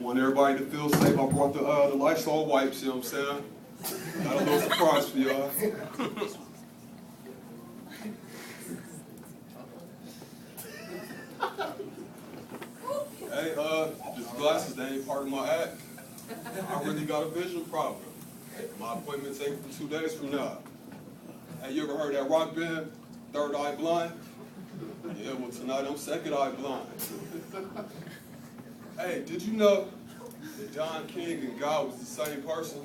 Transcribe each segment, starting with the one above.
want everybody to feel safe. I brought the Lysol wipes, you know what I'm saying? Got a little surprise for y'all. Hey, these glasses, they ain't part of my act. I really got a vision problem. My appointment's 2 days from now. Hey, you ever heard that rock band, Third Eye Blind? Yeah, well tonight I'm second eye blind. Hey, did you know that John King and God was the same person?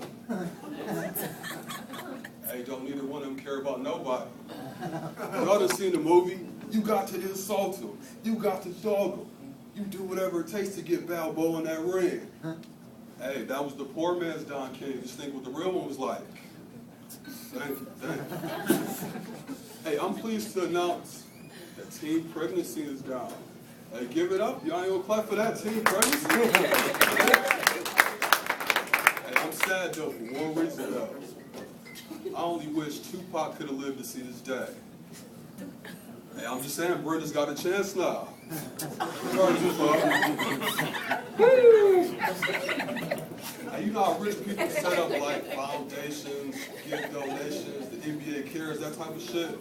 Hey, don't neither one of them care about nobody. Y'all done seen the movie? You got to insult him. You got to dog him. You do whatever it takes to get Balboa in that ring. Hey, that was the poor man's Don King. Just think what the real one was like. Thank you, thank you. Hey, I'm pleased to announce that teen pregnancy is down. Hey, give it up. Y'all ain't gonna clap for that, teen pregnancy. Hey, I'm sad though for one reason though. I only wish Tupac could have lived to see this day. Hey, I'm just saying, Brenda's got a chance now. Sorry, Tupac. Hey, you know how rich people set up like foundations, gift donations, the NBA cares, that type of shit?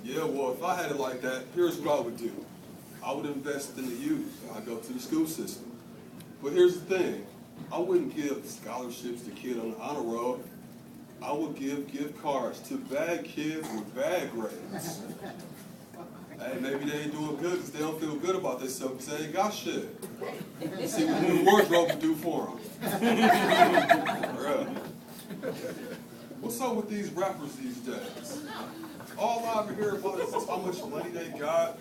Yeah, well, if I had it like that, here's what I would do. I would invest in the youth. I'd go to the school system. But here's the thing. I wouldn't give scholarships to kids on the honor roll. I would give gift cards to bad kids with bad grades. Hey, maybe they ain't doing good because they don't feel good about themselves because they ain't got shit. See what the wardrobe can do for them. What's up with these rappers these days? All I ever hear about is how much money they got,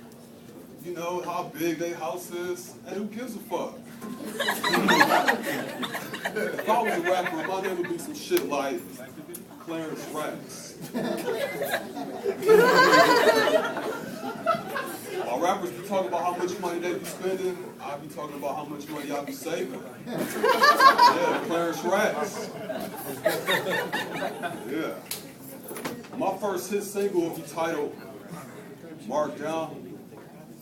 you know, how big their house is, and who gives a fuck? If I was a rapper, my name would be some shit like Clarence Rex. While rappers be talking about how much money they be spending, I be talking about how much money I be saving. Yeah, Clarence Rex. Yeah. My first hit single would be titled Mark Down.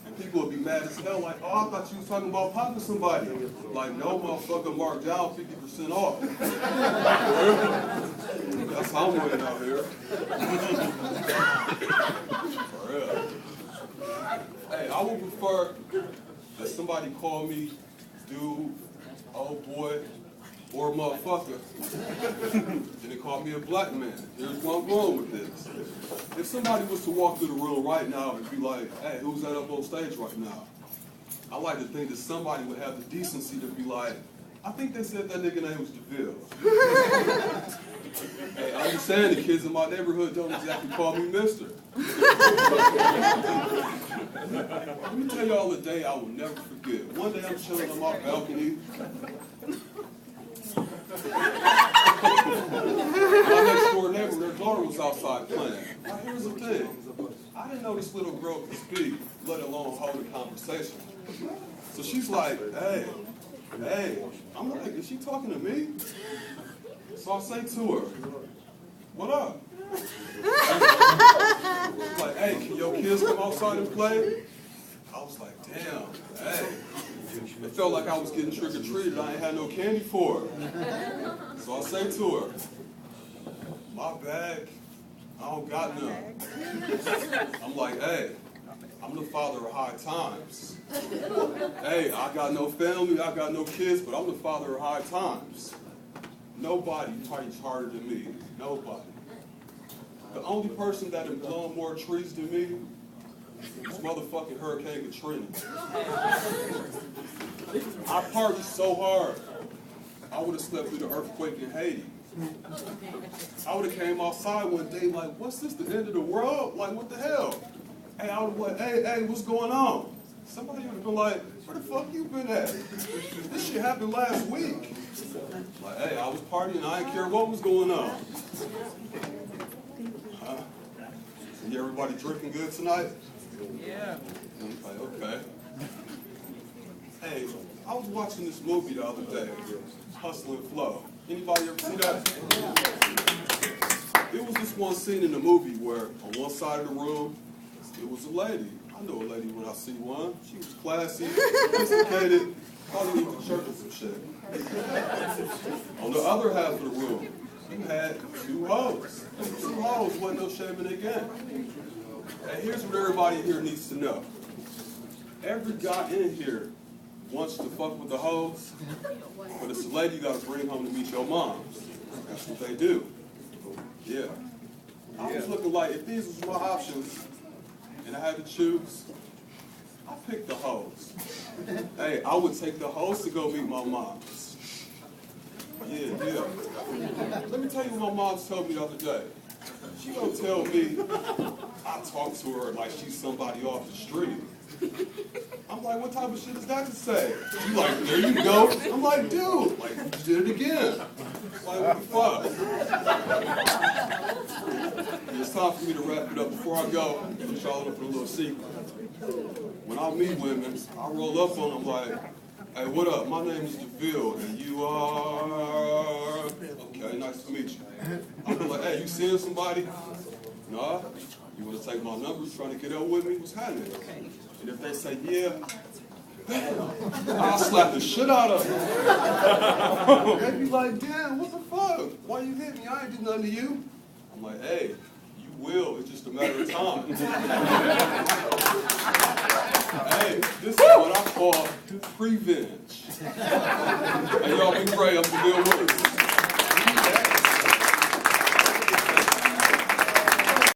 And people would be mad as hell, like, oh, I thought you was talking about popping somebody. Like, no, motherfucker, Mark Down, 50% off. That's how I'm winning out here. For real. Hey, I would prefer that somebody call me dude, old boy, or motherfucker, than they call me a black man. Here's where I'm going with this. If somebody was to walk through the room right now and be like, hey, who's that up on stage right now? I like to think that somebody would have the decency to be like, I think they said that nigga name was Deville. Hey, I understand the kids in my neighborhood don't exactly call me mister. Let me tell y'all a day I will never forget. One day I'm chilling on my balcony. My next door neighbor, their daughter was outside playing. Now here's the thing. I didn't know this little girl could speak, let alone hold a conversation. So she's like, hey. I'm like, is she talking to me? So I say to her, what up? Like, hey, can your kids come outside and play? I was like, damn, hey. It felt like I was getting trick-or-treated. I ain't had no candy for her. So I say to her, my bag, I don't got none. I'm like, hey, I'm the father of high times. Hey, I got no family, I got no kids, but I'm the father of high times. Nobody fights harder than me. Nobody. The only person that has blown more trees than me is motherfucking Hurricane Katrina. I partied so hard, I would have slept through the earthquake in Haiti. I would have came outside one day like, what's this, the end of the world? Like, what the hell? Hey, I would have like, hey, what's going on? Somebody would have been like, where the fuck you been at? This shit happened last week. Like, hey, I was partying, I didn't care what was going on. You everybody drinking good tonight? Yeah. Like, okay. Hey, I was watching this movie the other day, Hustle and Flow. Anybody ever see that? It was this one scene in the movie where on one side of the room, it was a lady. I I know a lady when I see one. She was classy, sophisticated, probably went to church or some shit. On the other half of the room, you had two hoes. Two hoes wasn't no shame in their game. And here's what everybody here needs to know. Every guy in here wants to fuck with the hoes, but it's a lady you gotta bring home to meet your moms. That's what they do. Yeah. I was looking like, if these was my options, and I had to choose, I picked the hoes. Hey, I would take the hoes to go meet my moms. Yeah. Let me tell you what my mom told me the other day. She gonna tell me I talk to her like she's somebody off the street. I'm like, what type of shit is that to say? She's like, there you go. I'm like, dude, like, you did it again. Like, what the fuck? It's time for me to wrap it up. Before I go, put y'all up for a little secret. When I meet women, I roll up on them like, hey, what up? My name is Deville, and you are... Okay, nice to meet you. I'm like, hey, you seeing somebody? Nah? You want to take my number? You trying to get out with me? What's happening? And if they say, yeah, damn, I'll slap the shit out of them. They be like, damn, what the fuck? Why you hit me? I ain't do nothing to you. I'm like, hey, you will. It's just a matter of time. Hey, this is what I call revenge. Hey, y'all be great. I'm Deville Willis.